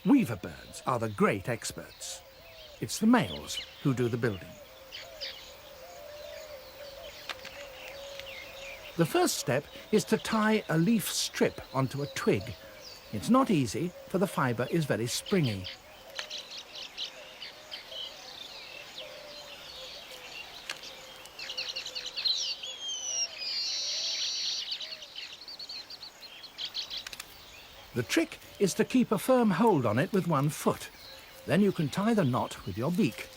Weaver birds are the great experts. It's the males who do the building. The first step is to tie a leaf strip onto a twig. It's not easy, for the fibre is very springy. The trick is to keep a firm hold on it with one foot. Then you can tie the knot with your beak.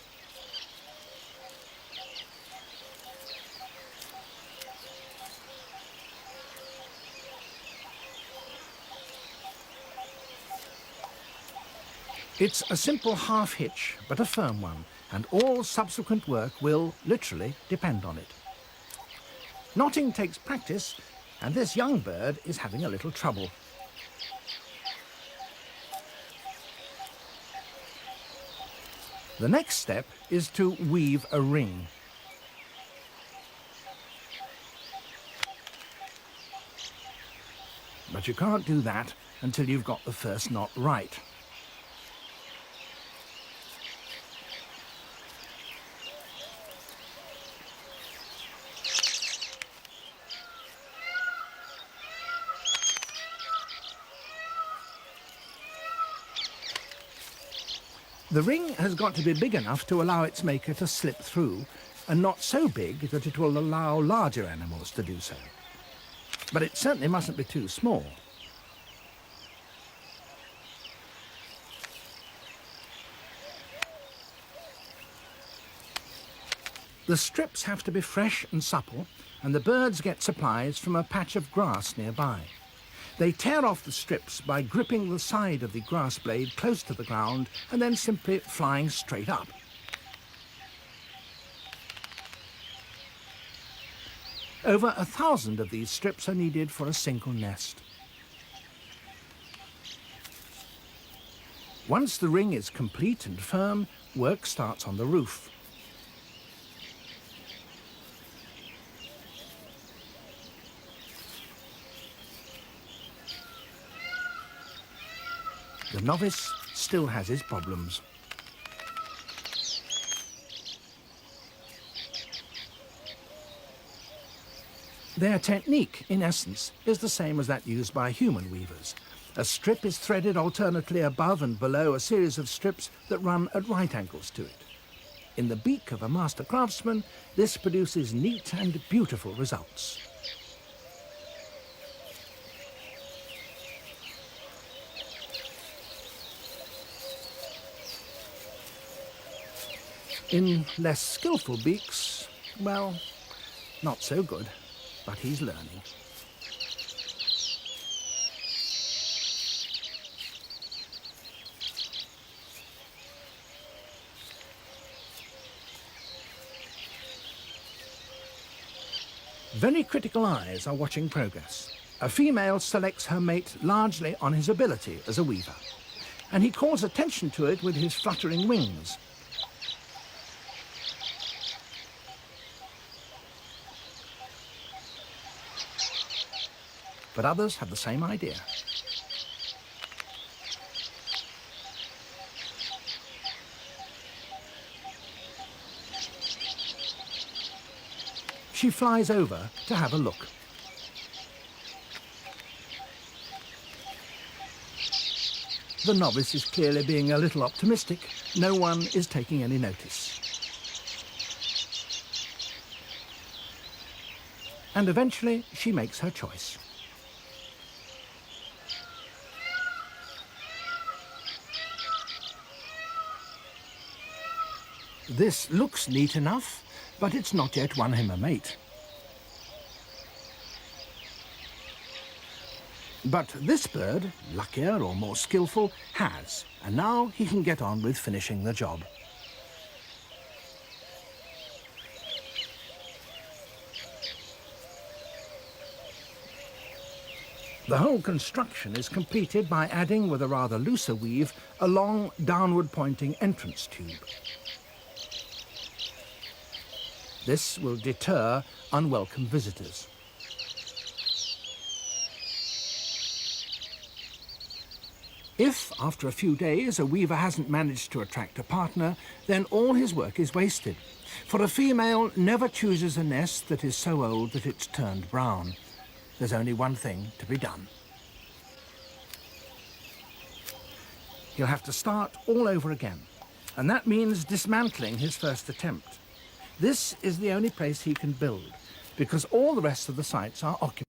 It's a simple half hitch, but a firm one, and all subsequent work will, literally, depend on it. Knotting takes practice, and this young bird is having a little trouble. The next step is to weave a ring. But you can't do that until you've got the first knot right. The ring has got to be big enough to allow its maker to slip through, and not so big that it will allow larger animals to do so. But it certainly mustn't be too small. The strips have to be fresh and supple, and the birds get supplies from a patch of grass nearby. They tear off the strips by gripping the side of the grass blade close to the ground and then simply flying straight up. Over 1,000 of these strips are needed for a single nest. Once the ring is complete and firm, work starts on the roof. The novice still has his problems. Their technique, in essence, is the same as that used by human weavers. A strip is threaded alternately above and below a series of strips that run at right angles to it. In the beak of a master craftsman, this produces neat and beautiful results. In less skillful beaks, well, not so good, but he's learning. Very critical eyes are watching progress. A female selects her mate largely on his ability as a weaver, and he calls attention to it with his fluttering wings. But others have the same idea. She flies over to have a look. The novice is clearly being a little optimistic. No one is taking any notice. And eventually she makes her choice. This looks neat enough, but it's not yet won him a mate. But this bird, luckier or more skillful, has, and now he can get on with finishing the job. The whole construction is completed by adding, with a rather looser weave, a long downward-pointing entrance tube. This will deter unwelcome visitors. If, after a few days, a weaver hasn't managed to attract a partner, then all his work is wasted. For a female never chooses a nest that is so old that it's turned brown. There's only one thing to be done. He'll have to start all over again, and that means dismantling his first attempt. This is the only place he can build, because all the rest of the sites are occupied.